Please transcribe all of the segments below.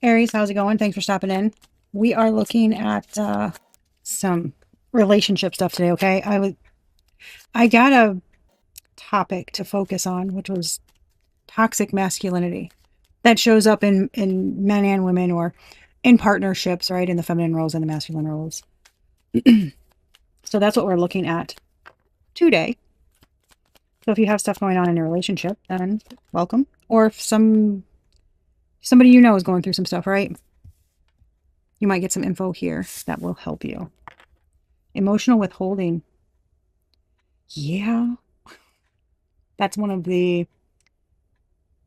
Aries, how's it going? Thanks for stopping in. We are looking at some relationship stuff today, okay? I got a topic to focus on, which was toxic masculinity. That shows up in men and women or in partnerships, right? In the feminine roles and the masculine roles. So that's what we're looking at today. So if you have stuff going on in your relationship, then welcome. Or if somebody you know is going through some stuff, right? You might get some info here that will help you. Emotional withholding. Yeah, that's one of the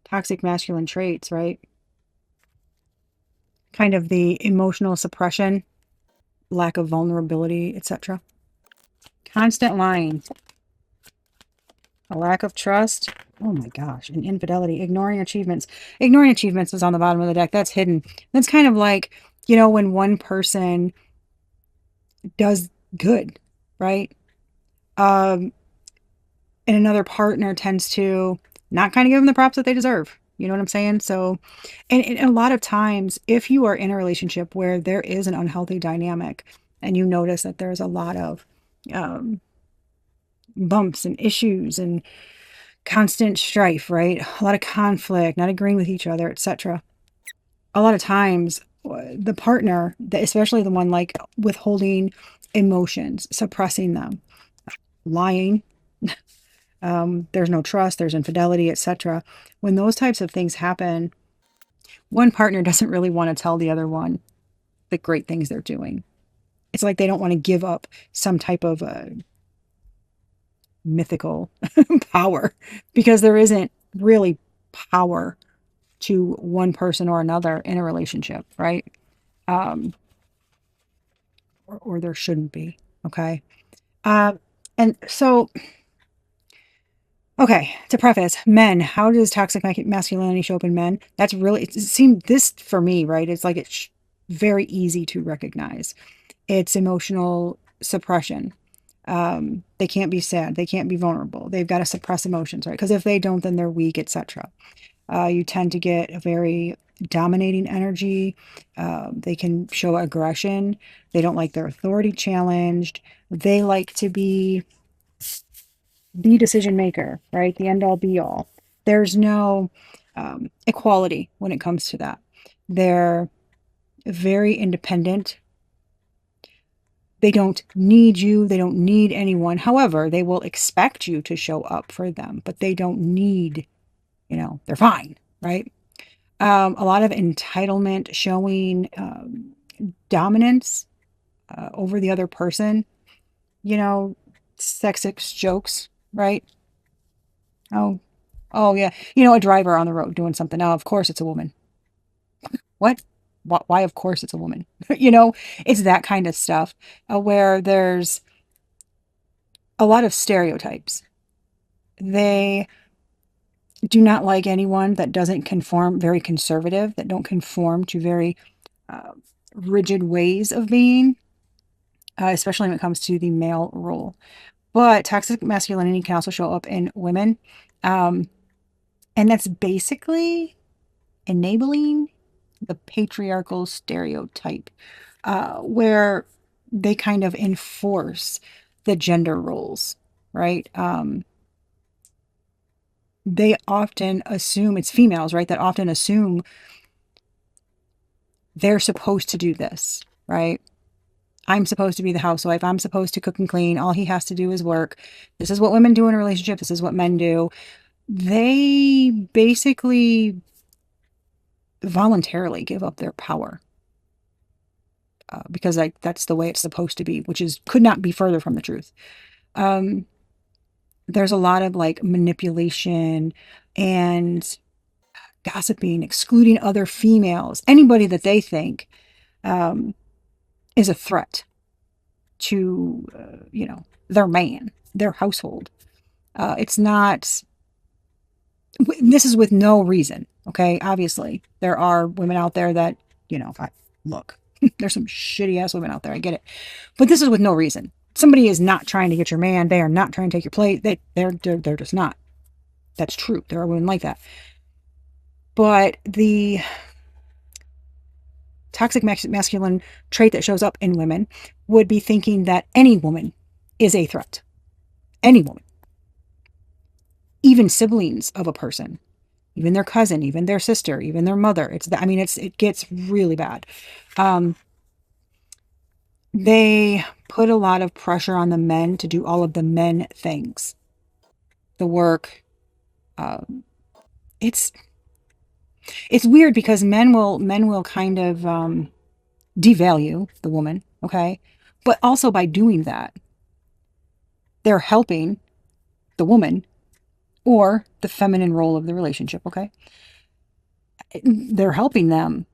toxic masculine traits, right? Kind of the emotional suppression, lack of vulnerability, etc. Constant lying, a lack of trust. Oh my gosh, and infidelity, ignoring achievements. Ignoring achievements is on the bottom of the deck. That's hidden. That's kind of like, when one person does good, right? Um, and another partner tends to not kind of give them the props that they deserve. You know what I'm saying? So, and a lot of times, if you are in a relationship where there is an unhealthy dynamic and you notice that there's a lot of um, bumps and issues and constant strife, right? A lot of conflict, not agreeing with each other, etc. A lot of times, the partner, especially the one like withholding emotions, suppressing them, lying, there's no trust, there's infidelity, etc. When those types of things happen, one partner doesn't really want to tell the other one the great things they're doing. It's like they don't want to give up some type of mythical power because there isn't really power to one person or another in a relationship, right? Um, or there shouldn't be. Okay. Uh, and so, okay, to preface, men, how does toxic masculinity show up in men? That's really, it seemed this for me, right? It's like it's very easy to recognize. It's emotional suppression. They can't be sad. They can't be vulnerable. They've got to suppress emotions, right? Because if they don't, then they're weak, etc. You tend to get a very dominating energy. They can show aggression. They don't like their authority challenged. They like to be the decision maker, right? The end all be all. There's no equality when it comes to that. They're very independent. They don't need you. They don't need anyone. However, they will expect you to show up for them, but they don't need, they're fine, right? A lot of entitlement, showing dominance over the other person, sexist jokes, right? Oh, oh yeah. A driver on the road doing something. Oh, of course it's a woman. What? Why, of course it's a woman. It's that kind of stuff where there's a lot of stereotypes. They do not like anyone that doesn't conform, very conservative, that don't conform to very uh, rigid ways of being, especially when it comes to the male role. But toxic masculinity can also show up in women. Um, and that's basically enabling the patriarchal stereotype, where they kind of enforce the gender roles, right? They often assume it's females, right? That often assume they're supposed to do this, right? I'm supposed to be the housewife. I'm supposed to cook and clean. All he has to do is work. This is what women do in a relationship. This is what men do. They basically voluntarily give up their power because that's the way it's supposed to be, which could not be further from the truth. There's a lot of like manipulation and gossiping, excluding other females, anybody that they think is a threat to, their man, their household. It's not, this is with no reason. Okay. Obviously there are women out there that, look, there's some shitty ass women out there. I get it. But this is with no reason. Somebody is not trying to get your man. They are not trying to take your plate. They're just not. That's true. There are women like that. But the toxic masculine trait that shows up in women would be thinking that any woman is a threat. Any woman. Even siblings of a person. Even their cousin, even their sister, even their mother. It gets really bad. They put a lot of pressure on the men to do all of the men things. The work. It's weird because men will kind of devalue the woman, okay? But also by doing that, they're helping the woman or the feminine role of the relationship, okay? They're helping them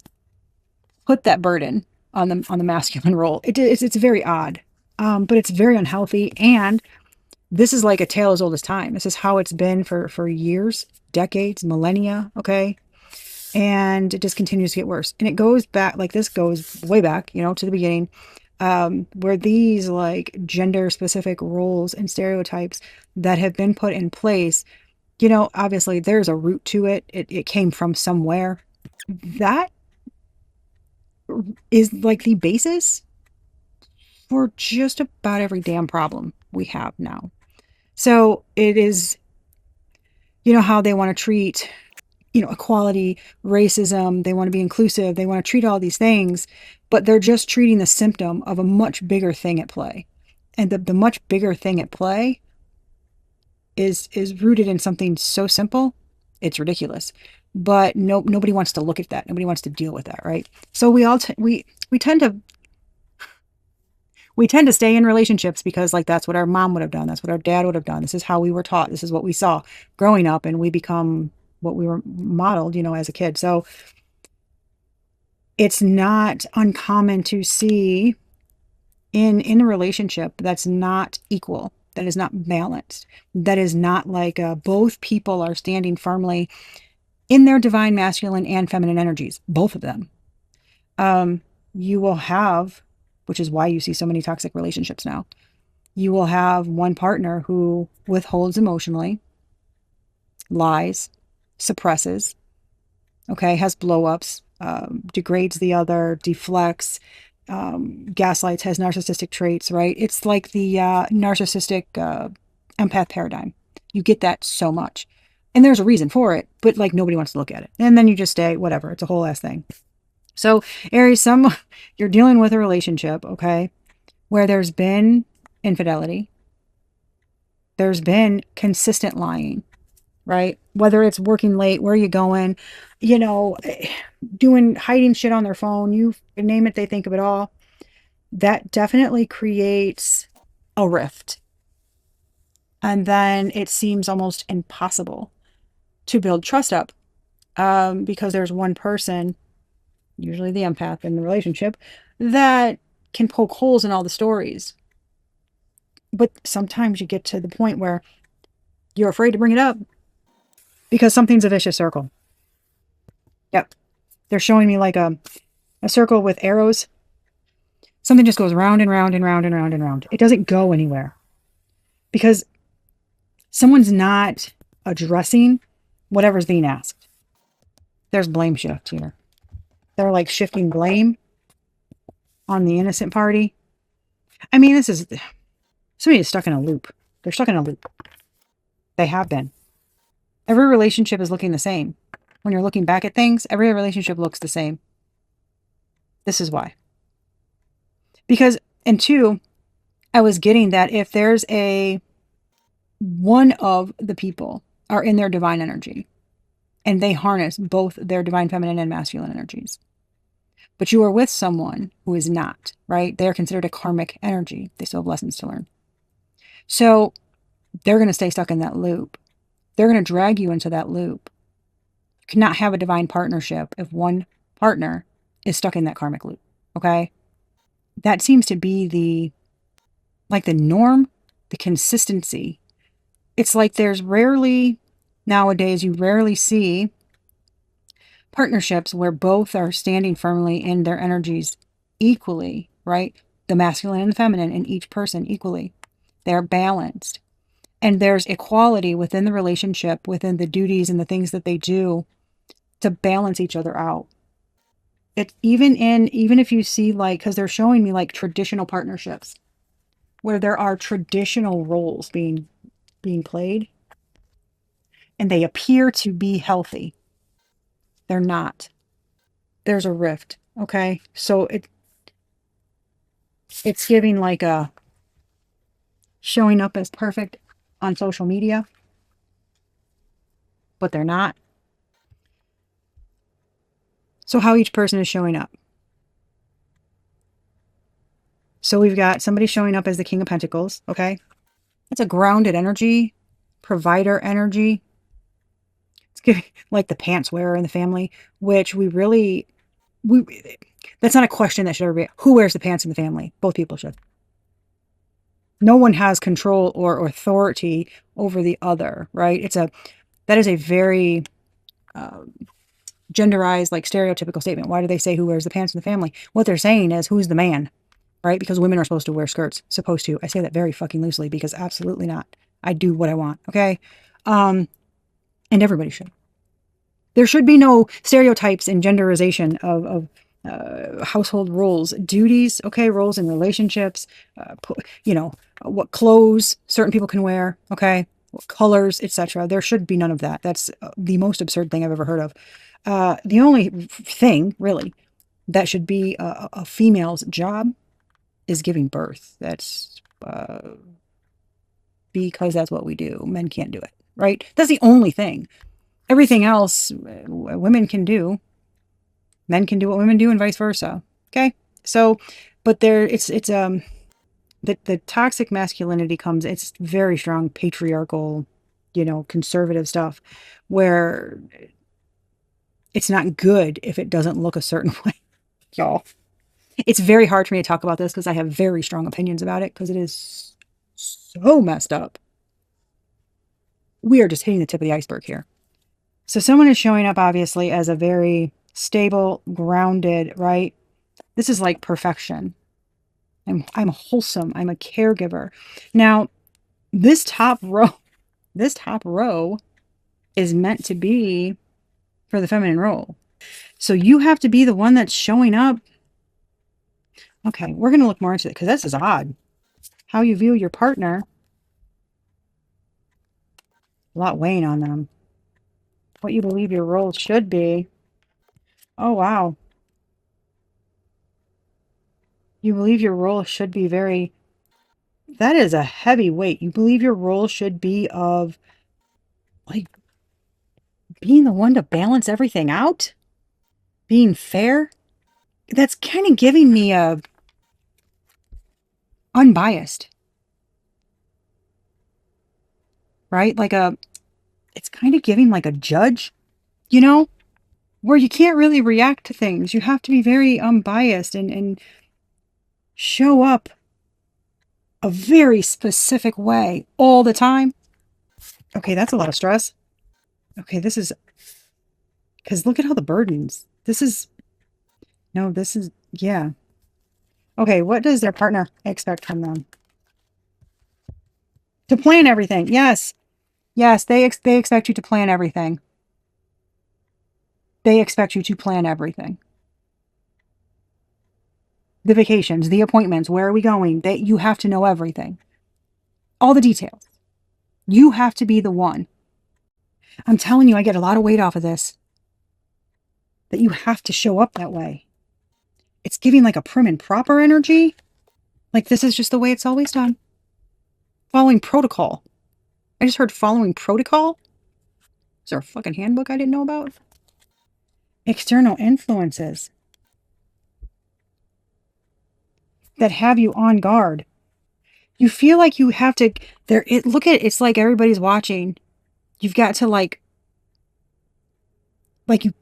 put that burden on the masculine role. It's very odd, but it's very unhealthy. And this is like a tale as old as time. This is how it's been for years, decades, millennia, okay? And it just continues to get worse. And it goes back, like this goes way back, to the beginning, where these like gender specific roles and stereotypes that have been put in place, obviously there's a root to it. It came from somewhere. That is like the basis for just about every damn problem we have now. So it is, how they want to treat equality, racism, they want to be inclusive, they want to treat all these things, but they're just treating the symptom of a much bigger thing at play. And the much bigger thing at play is rooted in something so simple, it's ridiculous. But nobody wants to look at that. Nobody wants to deal with that, right? So we tend to stay in relationships because like that's what our mom would have done, that's what our dad would have done. This is how we were taught. This is what we saw growing up, and we become what we were modeled, as a kid. So it's not uncommon to see in a relationship that's not equal, that is not balanced, that is not like both people are standing firmly in their divine masculine and feminine energies, both of them. You will have, which is why you see so many toxic relationships now, you will have one partner who withholds emotionally, lies, suppresses, okay, has blow-ups, degrades the other, deflects, gaslights, has narcissistic traits, right? It's like the narcissistic empath paradigm. You get that so much. And there's a reason for it, but like nobody wants to look at it. And then you just stay, whatever. It's a whole ass thing. So Aries, you're dealing with a relationship, okay, where there's been infidelity. There's been consistent lying, right? Whether it's working late, where are you going, hiding shit on their phone, you name it, they think of it all. That definitely creates a rift. And then it seems almost impossible to build trust up because there's one person, usually the empath in the relationship, that can poke holes in all the stories. But sometimes you get to the point where you're afraid to bring it up because something's a vicious circle. Yep. They're showing me like a circle with arrows. Something just goes round and round and round and round and round. It doesn't go anywhere because someone's not addressing whatever's being asked. There's blame shift here. They're like shifting blame on the innocent party. I mean, somebody is stuck in a loop. They're stuck in a loop. They have been. Every relationship is looking the same. When you're looking back at things, every relationship looks the same. This is why. Because, and two, I was getting that if there's one of the people are in their divine energy and they harness both their divine feminine and masculine energies, but you are with someone who is not, right? They're considered a karmic energy. They still have lessons to learn. So they're going to stay stuck in that loop. They're going to drag you into that loop. You cannot have a divine partnership if one partner is stuck in that karmic loop, okay? That seems to be the norm, the consistency. It's like there's nowadays, you rarely see partnerships where both are standing firmly in their energies equally, right? The masculine and the feminine in each person equally. They're balanced. And there's equality within the relationship, within the duties and the things that they do to balance each other out. Even if you see like, because they're showing me like traditional partnerships where there are traditional roles being played and they appear to be healthy. They're not. There's a rift. Okay. So it's giving like a showing up as perfect on social media, but they're not. So how each person is showing up. So we've got somebody showing up as the King of Pentacles. Okay. It's a grounded energy, provider energy. It's giving like the pants wearer in the family, which we that's not a question that should ever be. Who wears the pants in the family? Both people should. No one has control or authority over the other, right? That is a very genderized, like stereotypical statement. Why do they say who wears the pants in the family? What they're saying is who's the man, right? Because women are supposed to wear skirts. Supposed to. I say that very fucking loosely because absolutely not. I do what I want, okay? And everybody should. There should be no stereotypes and genderization of household roles, duties, okay, roles in relationships, what clothes certain people can wear, okay, what colors, etc. There should be none of that. That's the most absurd thing I've ever heard of. The only thing, really, that should be a female's job is giving birth. That's because that's what we do. Men can't do it, right? That's the only thing. Everything else women can do. Men can do what women do and vice versa. Okay? So, but the toxic masculinity comes, it's very strong patriarchal, conservative stuff where it's not good if it doesn't look a certain way. Y'all. It's very hard for me to talk about this because I have very strong opinions about it because it is so messed up. We are just hitting the tip of the iceberg here. So someone is showing up obviously as a very stable, grounded, right? This is like perfection. I'm wholesome. I'm a caregiver. Now, this top row is meant to be for the feminine role. So you have to be the one that's showing up. Okay, we're going to look more into it because this is odd. How you view your partner. A lot weighing on them. What you believe your role should be. Oh, wow. You believe your role should be very... That is a heavy weight. You believe your role should be of, like, being the one to balance everything out? Being fair? That's kind of giving me a unbiased. Right? It's kind of giving like a judge, where you can't really react to things. You have to be very unbiased and show up a very specific way all the time. Okay, that's a lot of stress. Okay, this is... Because look at all the burdens. Yeah. Okay, what does their partner expect from them? To plan everything. Yes. Yes, they expect you to plan everything. They expect you to plan everything. The vacations, the appointments, where are we going? You have to know everything. All the details. You have to be the one. I'm telling you, I get a lot of weight off of this. That you have to show up that way. It's giving like a prim and proper energy. Like this is just the way it's always done. Following protocol. I just heard following protocol. Is there a fucking handbook I didn't know about? External influences that have you on guard. You feel like you have to... It's like everybody's watching. You've got to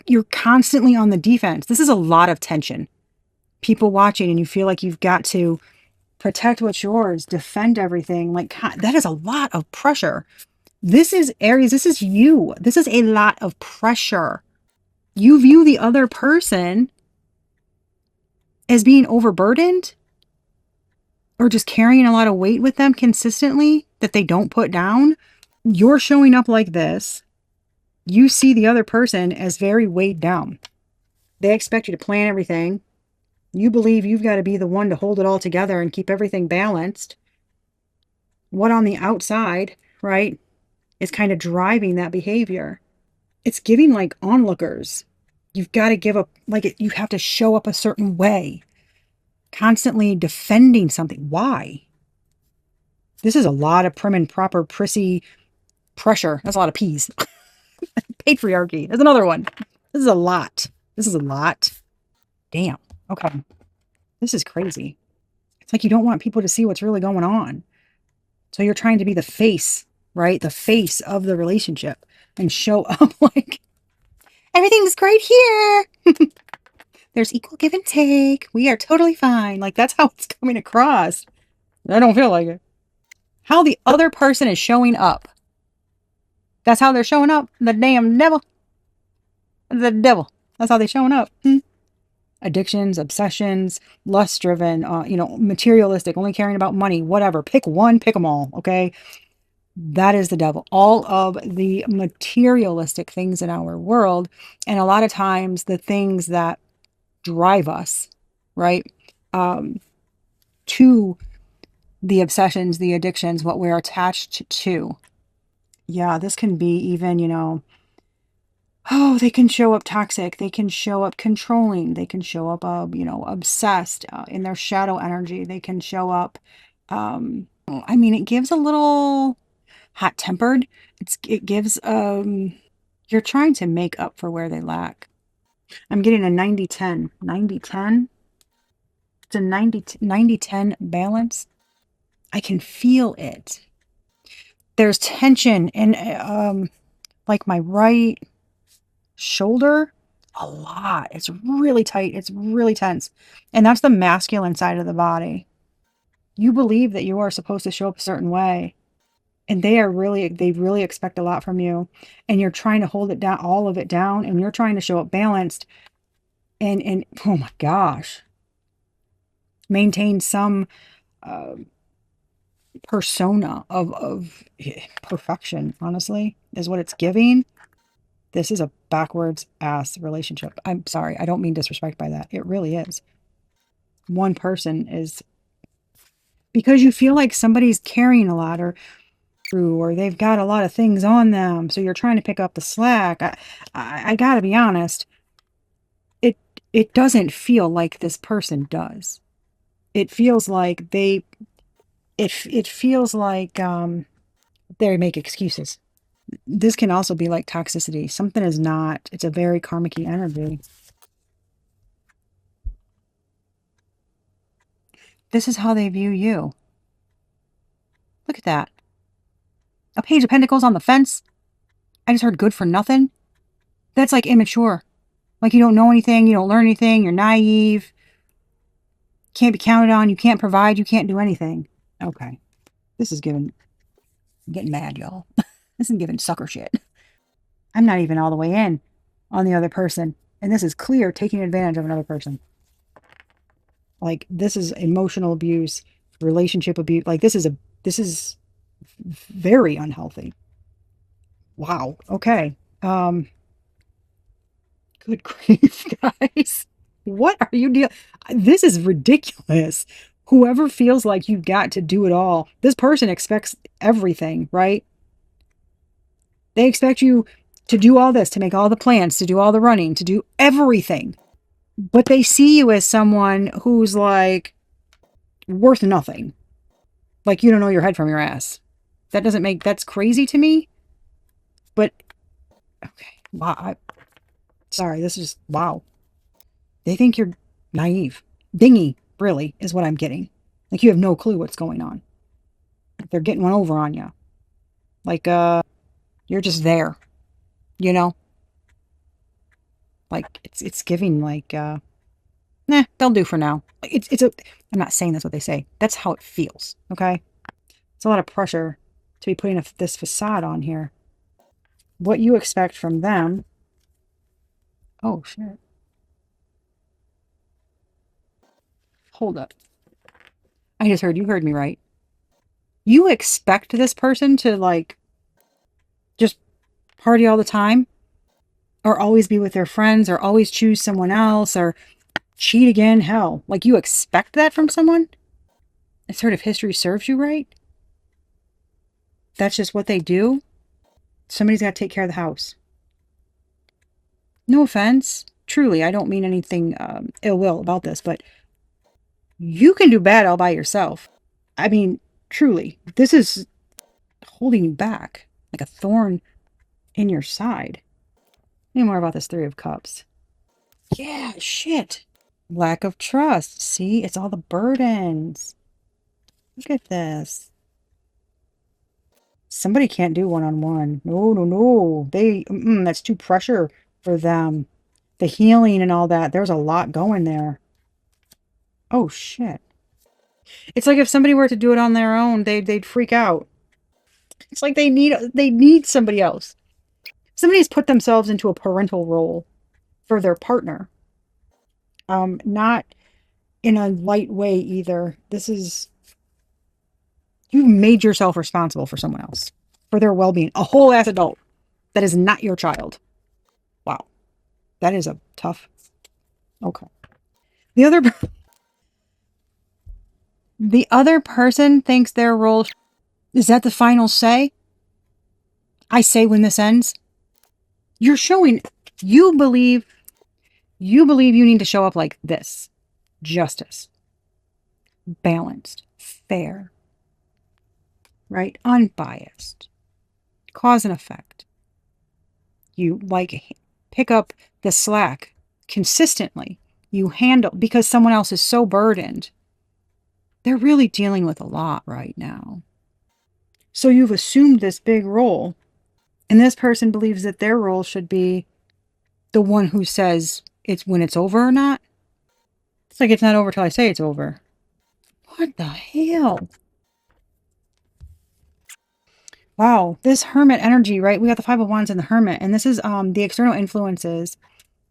you're constantly on the defense. This is a lot of tension. People watching and you feel like you've got to protect what's yours, defend everything. Like that is a lot of pressure. This is Aries. This is you. This is a lot of pressure. You view the other person as being overburdened or just carrying a lot of weight with them consistently that they don't put down. You're showing up like this. You see the other person as very weighed down. They expect you to plan everything. You believe you've got to be the one to hold it all together and keep everything balanced. What on the outside, right, is kind of driving that behavior? It's giving like onlookers. You've got to give up, like you have to show up a certain way, constantly defending something. Why? This is a lot of prim and proper, prissy pressure. That's a lot of P's. Patriarchy. There's another one. This is a lot. This is a lot. Damn. Okay. This is crazy. It's like you don't want people to see what's really going on. So you're trying to be the face, right? The face of the relationship and show up like everything's great here. There's equal give and take. We are totally fine. Like that's how it's coming across. I don't feel like it. How the other person is showing up. That's how they're showing up. The damn devil. The devil. That's how they're showing up. Addictions, obsessions, lust-driven, materialistic, only caring about money, whatever. Pick one, pick them all, okay? That is the devil. All of the materialistic things in our world, and a lot of times the things that drive us, right, to the obsessions, the addictions, what we're attached to. Yeah, this can be even, they can show up toxic. They can show up controlling. They can show up, obsessed in their shadow energy. They can show up, it gives a little hot-tempered. It gives, you're trying to make up for where they lack. I'm getting a 90-10. 90-10? It's a 90-10 balance. I can feel it. There's tension in, like my right shoulder. A lot. It's really tight. It's really tense. And that's the masculine side of the body. You believe that you are supposed to show up a certain way. And they really expect a lot from you. And you're trying to hold it down, all of it down, and you're trying to show up balanced. And oh my gosh. Maintain some persona of perfection, honestly, is what it's giving. This is a backwards ass relationship. I'm sorry. I don't mean disrespect by that. It really is. One person is, because you feel like somebody's carrying a lot or they've got a lot of things on them. So you're trying to pick up the slack. I gotta be honest. It doesn't feel like this person does. It feels like it feels like they make excuses. This can also be like toxicity. Something is not, it's a very karmic-y energy. This is how they view you. Look at that. A page of pentacles on the fence. I just heard good for nothing. That's like immature. Like you don't know anything, you don't learn anything, you're naive. Can't be counted on, you can't provide, you can't do anything. Okay. This is I'm getting mad, y'all. This is giving sucker shit. I'm not even all the way in on the other person. And this is clear taking advantage of another person. Like this is emotional abuse, relationship abuse. Like this is very unhealthy. Wow. Okay. Good grief, guys. What are you dealing? This is ridiculous. Whoever feels like you've got to do it all, this person expects everything, right? They expect you to do all this, to make all the plans, to do all the running, to do everything. But they see you as someone who's like worth nothing. Like you don't know your head from your ass. That's crazy to me. But, okay. Wow. Sorry, this is, wow. They think you're naive. Dingy, really, is what I'm getting. Like you have no clue what's going on. They're getting one over on you. Like, you're just there. You know? Like, it's giving like, nah, they'll do for now. I'm not saying that's what they say. That's how it feels, okay? It's a lot of pressure to be putting this facade on here. What you expect from them. Oh, shit. Hold up. I just heard, you heard me right. You expect this person to, like, just party all the time or always be with their friends, or always choose someone else, or cheat again. Hell, like you expect that from someone? And sort of history serves you right? That's just what they do? Somebody's got to take care of the house. No offense. Truly, I don't mean anything ill will about this, but you can do bad all by yourself. I mean, truly, this is holding you back like a thorn in your side. Any more about this Three of Cups? Yeah, shit. Lack of trust. See, it's all the burdens. Look at this. Somebody can't do one-on-one. No, no, no. That's too pressure for them. The healing and all that. There's a lot going there. Oh, shit. It's like if somebody were to do it on their own, they'd freak out. It's like they need somebody else. Somebody's put themselves into a parental role for their partner. Not in a light way either. This is, you made yourself responsible for someone else, for their well-being. A whole ass adult that is not your child. Wow. That is a tough. Okay. The other the other person thinks their role, is that the final say? I say when this ends. You're showing you believe you need to show up like this. Justice, balanced, fair, right? Unbiased. Cause and effect. You like pick up the slack consistently. You handle, because someone else is so burdened. They're really dealing with a lot right now. So you've assumed this big role, and this person believes that their role should be the one who says it's when it's over or not. It's like it's not over till I say it's over. What the hell? Wow, this hermit energy, right? We got the Five of Wands and the hermit, and this is the external influences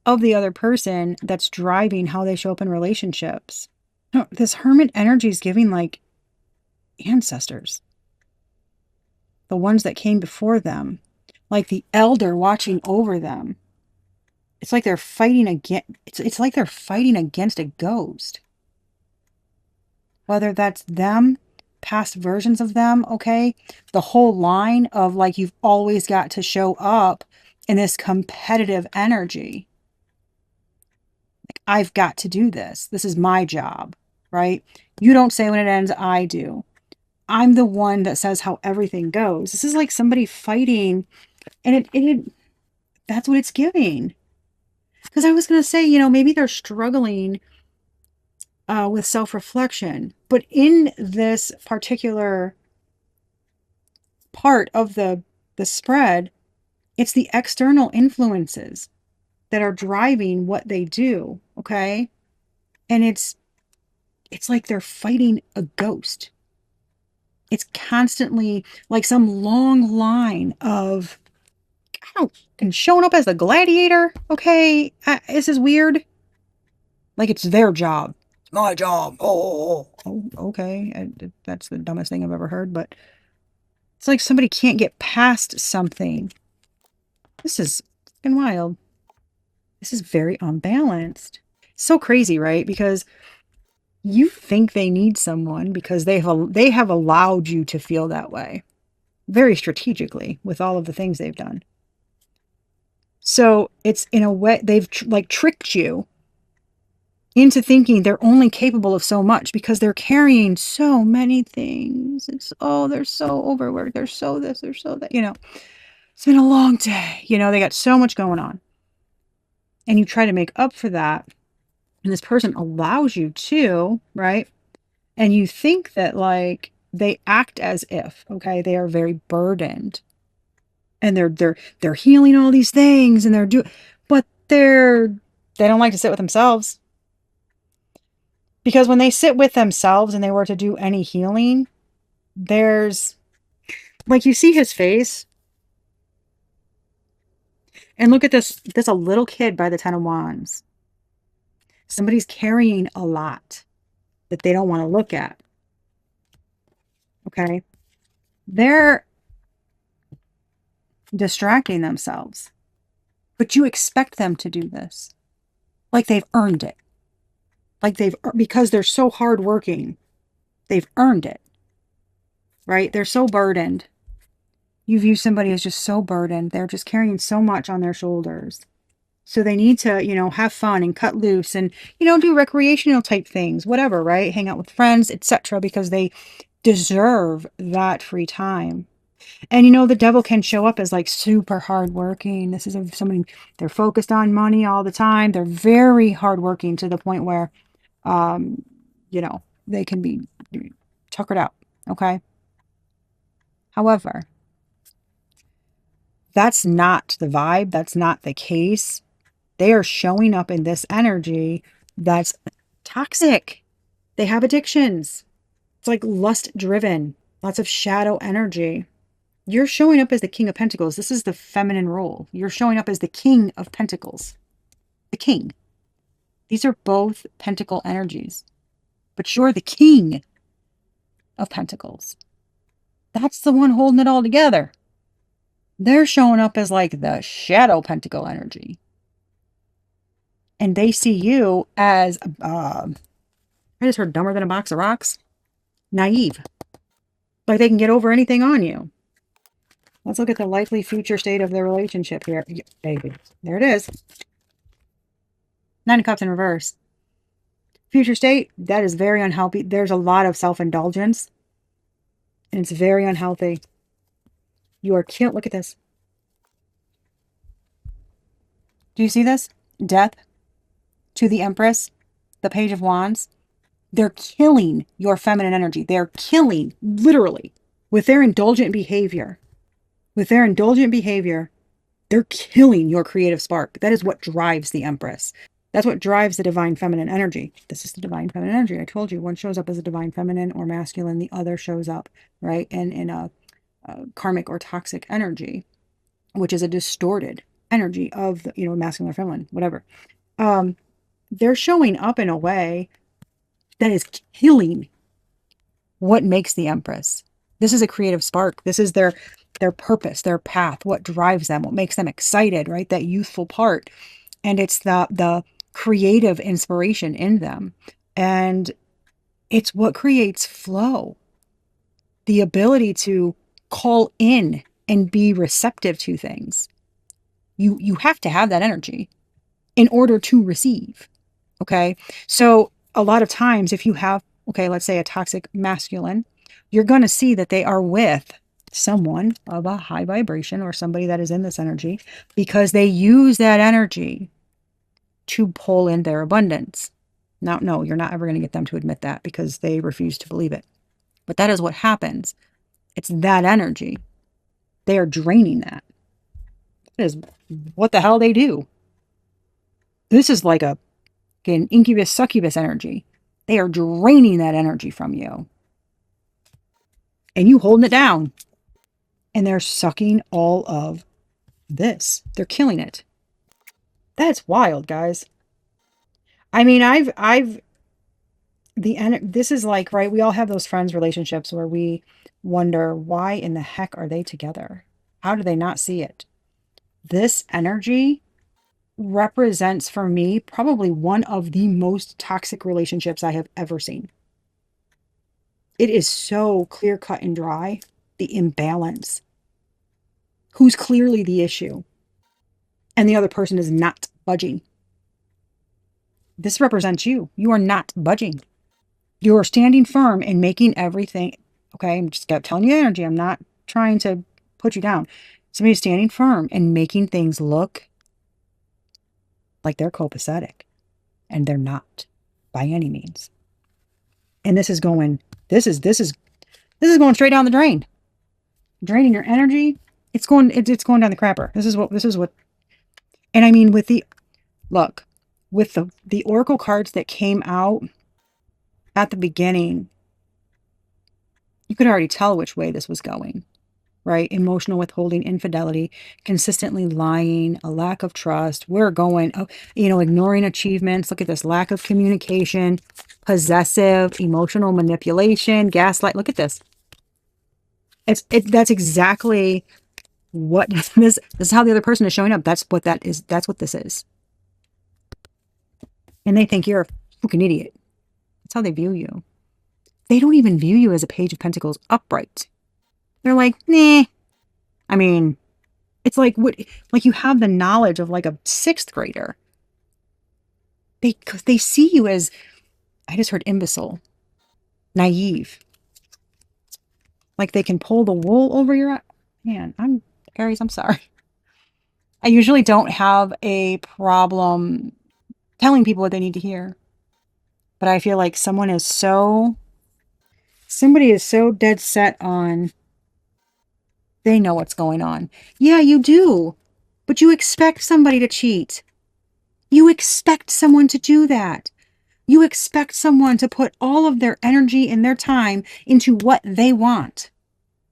of the other person that's driving how they show up in relationships. No, this hermit energy is giving like ancestors, the ones that came before them, like the elder watching over them. It's like they're fighting against, it's like they're fighting against a ghost. Whether that's them, past versions of them, okay? The whole line of like you've always got to show up in this competitive energy. Like, I've got to do this. This is my job, right? You don't say when it ends, I do. I'm the one that says how everything goes. This is like somebody fighting, and that's what it's giving. Because I was going to say, maybe they're struggling with self-reflection, but in this particular part of the spread, it's the external influences that are driving what they do, okay? And it's like they're fighting a ghost. It's constantly like some long line of, I don't know, showing up as the gladiator, okay? This is weird. Like it's their job. It's my job. Oh, okay. That's the dumbest thing I've ever heard, but it's like somebody can't get past something. This is fucking wild. This is very unbalanced. So crazy, right? Because you think they need someone because they have allowed you to feel that way very strategically with all of the things they've done. So it's in a way they've like tricked you into thinking they're only capable of so much because they're carrying so many things. It's, oh, they're so overworked. They're so this, they're so that, it's been a long day. They got so much going on. And you try to make up for that. And this person allows you to, right? And you think that like they act as if, okay, they are very burdened. And they're healing all these things and but they don't like to sit with themselves. Because when they sit with themselves and they were to do any healing, there's like, you see his face and look at this. That's a little kid by the Ten of Wands. Somebody's carrying a lot that they don't want to look at. Okay. They're distracting themselves. but you expect them to do this. Like they've earned it. Because they're so hardworking, they've earned it, right? They're so burdened. You view somebody as just so burdened. They're just carrying so much on their shoulders. So they need to, have fun and cut loose and, do recreational type things, whatever, right? Hang out with friends, etc., because they deserve that free time. And, the devil can show up as like super hardworking. This is somebody, they're focused on money all the time. They're very hardworking to the point where, um, they can be tuckered out. Okay. However, that's not the vibe. That's not the case. They are showing up in this energy that's toxic. They have addictions. It's like lust driven, lots of shadow energy. You're showing up as the King of Pentacles. This is the feminine role. You're showing up as the King of Pentacles. The King. These are both pentacle energies. But you're the King of Pentacles. That's the one holding it all together. They're showing up as like the shadow pentacle energy. And they see you as, I just heard dumber than a box of rocks. Naive. Like they can get over anything on you. Let's look at the likely future state of their relationship here. Baby. There it is. Nine of Cups in reverse. Future state, that is very unhealthy. There's a lot of self-indulgence. And it's very unhealthy. You are cute. Look at this. Do you see this? Death to the Empress, the Page of Wands. They're killing your feminine energy. They're killing, literally, with their indulgent behavior. With their indulgent behavior, they're killing your creative spark. That is what drives the Empress. That's what drives the divine feminine energy. This is the divine feminine energy. I told you, one shows up as a divine feminine or masculine. The other shows up, right, in a karmic or toxic energy, which is a distorted energy of the, masculine or feminine, whatever. They're showing up in a way that is killing what makes the Empress. This is a creative spark. This is their purpose, their path, what drives them, what makes them excited, right? That youthful part. And it's the creative inspiration in them. And it's what creates flow. The ability to call in and be receptive to things. You have to have that energy in order to receive. Okay. So a lot of times if you have, let's say a toxic masculine, you're going to see that they are with someone of a high vibration or somebody that is in this energy because they use that energy to pull in their abundance. Now, no, you're not ever going to get them to admit that because they refuse to believe it. But that is what happens. It's that energy. They are draining that. That is what the hell they do. This is like an incubus succubus energy. They are draining that energy from you. And you holding it down. And they're sucking all of this. They're killing it. That's wild, guys. I mean, this is like, right, we all have those friends relationships where we wonder, why in the heck are they together? How do they not see it? This energy represents for me probably one of the most toxic relationships I have ever seen. It is so clear cut and dry, the imbalance. Who's clearly the issue? And the other person is not budging. This represents you. You are not budging. You are standing firm and making everything, okay, I'm just telling you energy. I'm not trying to put you down. Somebody's standing firm and making things look like they're copacetic. And they're not by any means. And this is going straight down the drain. Draining your energy. It's going down the crapper. This is what, and I mean with the oracle cards that came out at the beginning, you could already tell which way this was going, right? Emotional withholding, infidelity, consistently lying, a lack of trust. We're going, ignoring achievements. Look at this, lack of communication, possessive, emotional manipulation, gaslight. Look at this. That's exactly what this is how the other person is showing up. That's what that is. That's what this is. And they think you're a fucking idiot. That's how they view you. They don't even view you as a Page of Pentacles upright. They're like, nah. I mean, it's like what, like you have the knowledge of like a sixth grader. Because they see you as, I just heard imbecile, naive. Like they can pull the wool over your eye. Man, Aries, I'm sorry. I usually don't have a problem telling people what they need to hear. But I feel like somebody is so dead set on, they know what's going on. Yeah, you do. But you expect somebody to cheat. You expect someone to do that. You expect someone to put all of their energy and their time into what they want,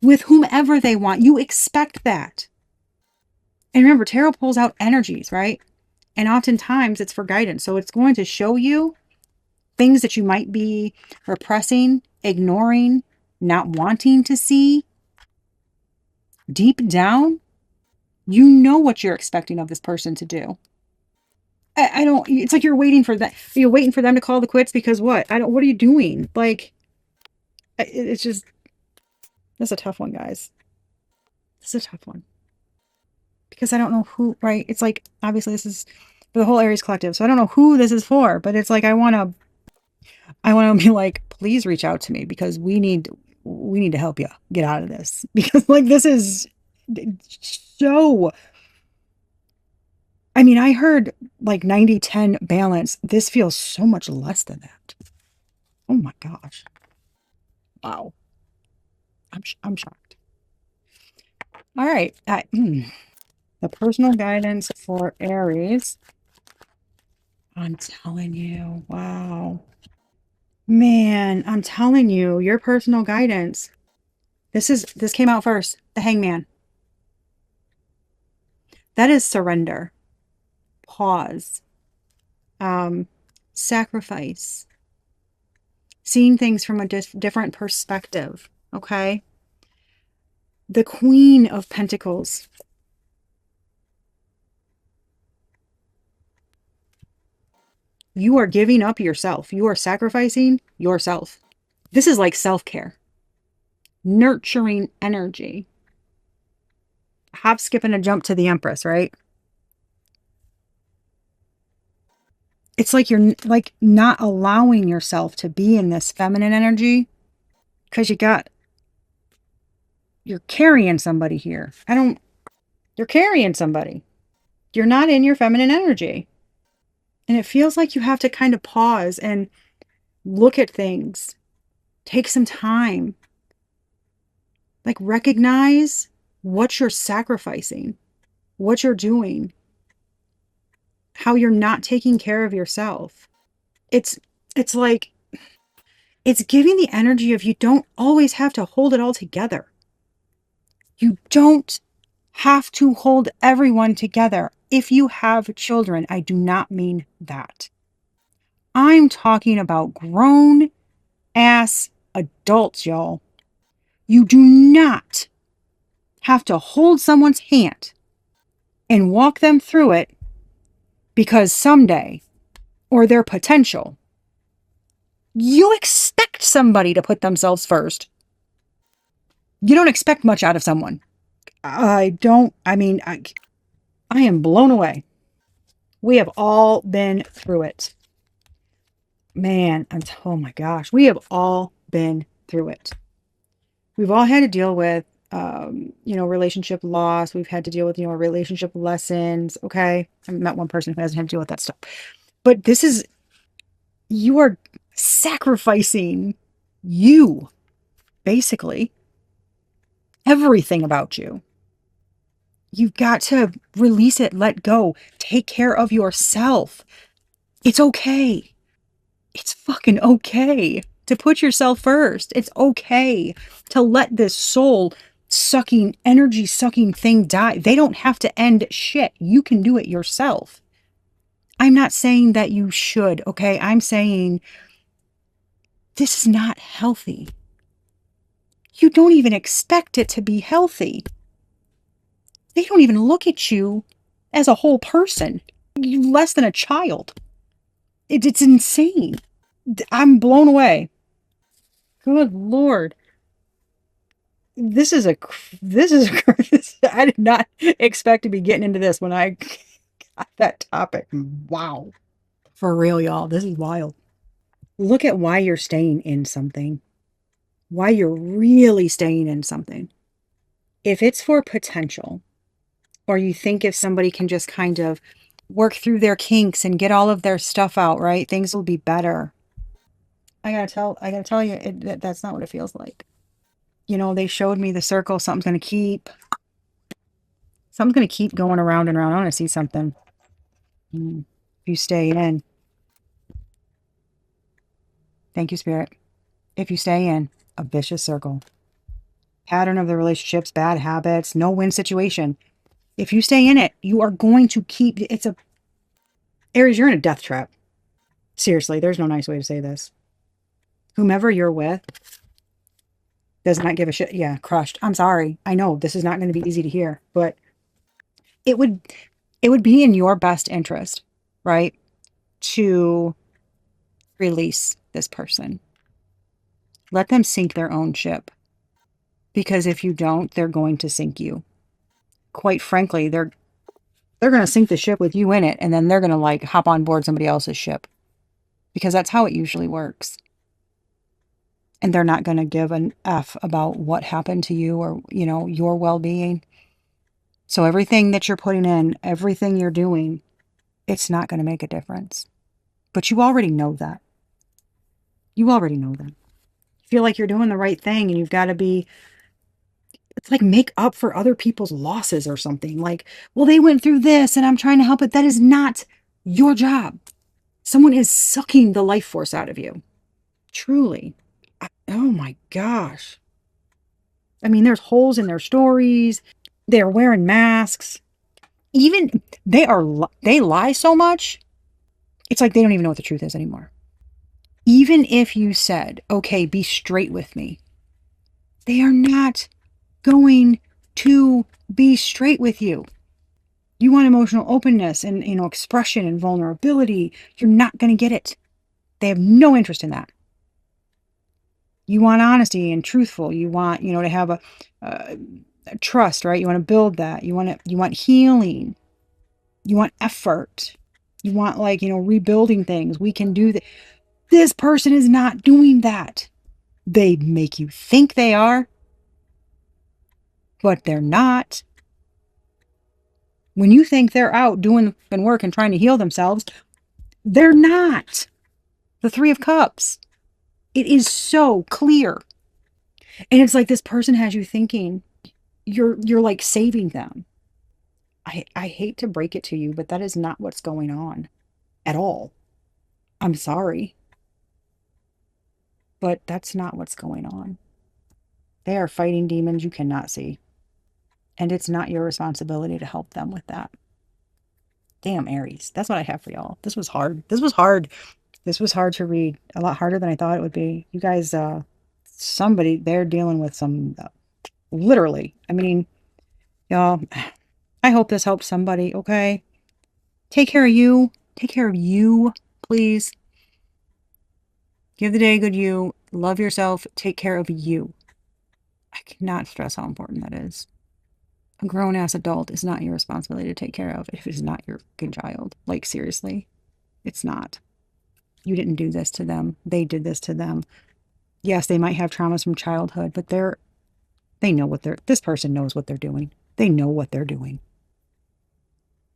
with whomever they want. You expect that. And remember, tarot pulls out energies, right? And oftentimes it's for guidance. So it's going to show you things that you might be repressing, ignoring, not wanting to see. Deep down, you know what you're expecting of this person to do. I don't, it's like you're waiting for that. You're waiting for them to call the quits because what? What are you doing? Like, it's just, that's a tough one, guys. This is a tough one. Because I don't know who, right? It's like, obviously this is for the whole Aries collective. So I don't know who this is for, but it's like, I want to be like, please reach out to me because we need to help you get out of this. Because like, this is so, I mean, I heard like 90-10 balance. This feels so much less than that. Oh my gosh. Wow. I'm shocked. All right. The personal guidance for Aries. I'm telling you. Wow. Man, I'm telling you, your personal guidance. This came out first. The Hangman. That is surrender. Pause. Sacrifice. Seeing things from a different perspective. Okay? The Queen of Pentacles. You are giving up yourself. You are sacrificing yourself. This is like self-care. Nurturing energy. Hop, skip, and a jump to the Empress, right? It's like you're like not allowing yourself to be in this feminine energy because you're carrying somebody here. You're carrying somebody. You're not in your feminine energy. And it feels like you have to kind of pause and look at things. Take some time. Like recognize what you're sacrificing, what you're doing, how you're not taking care of yourself. It's like, it's giving the energy of you don't always have to hold it all together. You don't have to hold everyone together. If you have children, I do not mean that. I'm talking about grown ass adults, y'all. You do not have to hold someone's hand and walk them through it because someday, or their potential, you expect somebody to put themselves first. You don't expect much out of someone. I am blown away. We have all been through it. Man, oh my gosh, we have all been through it. We've all had to deal with, relationship loss. We've had to deal with, relationship lessons. Okay. I met one person who hasn't had to deal with that stuff. But you are sacrificing you, basically. Everything about you. You've got to release it, let go, take care of yourself. It's okay. It's fucking okay to put yourself first. It's okay to let this soul sucking, energy sucking thing die. They don't have to end shit. You can do it yourself. I'm not saying that you should, okay? I'm saying this is not healthy. You don't even expect it to be healthy. They don't even look at you as a whole person. You're less than a child. It's insane. I'm blown away. Good Lord. This is a, this is, I did not expect to be getting into this when I got that topic. Wow. For real, y'all. This is wild. Look at why you're staying in something, why you're really staying in something. If it's for potential, or you think if somebody can just kind of work through their kinks and get all of their stuff out, right, things will be better. I gotta tell you, that's not what it feels like. You know, they showed me the circle. Something's gonna keep going around and around. I want to see something. If you stay in, thank you, Spirit. If you stay in a vicious circle, pattern of the relationships, bad habits, no win situation. If you stay in it, you are going to keep. It's a Aries. You're in a death trap. Seriously, there's no nice way to say this. Whomever you're with does not give a shit. Yeah, crushed. I'm sorry. I know this is not going to be easy to hear, but it would it would be in your best interest, right, to release this person. Let them sink their own ship. Because if you don't, they're going to sink you. Quite frankly, they're going to sink the ship with you in it, and then they're going to like hop on board somebody else's ship. Because that's how it usually works. And they're not going to give an F about what happened to you or, you know, your well-being. So everything that you're putting in, everything you're doing, it's not going to make a difference. But you already know that. You already know that. You feel like you're doing the right thing and you've got to be, it's like make up for other people's losses or something. Like, well, they went through this and I'm trying to help it. That is not your job. Someone is sucking the life force out of you. Truly. Oh my gosh. I mean, there's holes in their stories. They're wearing masks. Even they lie so much. It's like they don't even know what the truth is anymore. Even if you said, okay, be straight with me, they are not going to be straight with you. You want emotional openness and, you know, expression and vulnerability. You're not going to get it. They have no interest in that. You want honesty and truthful. You want, you know, to have a trust, right? You want to build that. You want healing. You want effort. You want, like, you know, rebuilding things. We can do that. This person is not doing that. They make you think they are, but they're not. When you think they're out doing work and trying to heal themselves, they're not. The Three of Cups. It is so clear. And it's like this person has you thinking you're like saving them. I hate to break it to you, but that is not what's going on at all. I'm sorry, but that's not what's going on. They are fighting demons you cannot see. And it's not your responsibility to help them with that. Damn, Aries. That's what I have for y'all. This was hard. This was hard. This was hard to read. A lot harder than I thought it would be. You guys, somebody, they're dealing with some, literally. I mean, y'all, I hope this helps somebody, okay? Take care of you. Take care of you, please. Give the day a good you. Love yourself. Take care of you. I cannot stress how important that is. A grown-ass adult is not your responsibility to take care of if it is not your good child. Like, seriously, it's not. You didn't do this to them. They did this to them. Yes, they might have traumas from childhood, but they know what this person knows what they're doing. They know what they're doing.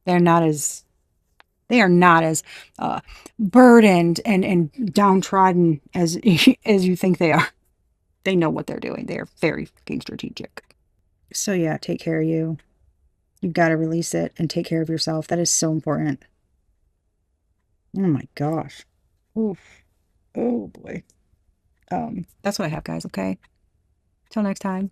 They're not as they are not as burdened and downtrodden as as you think they are. They know what they're doing. They are very fucking strategic. So yeah, take care of you. You've got to release it and take care of yourself. That is so important. Oh my gosh. Oof. Oh boy. That's what I have, guys, okay? Till next time.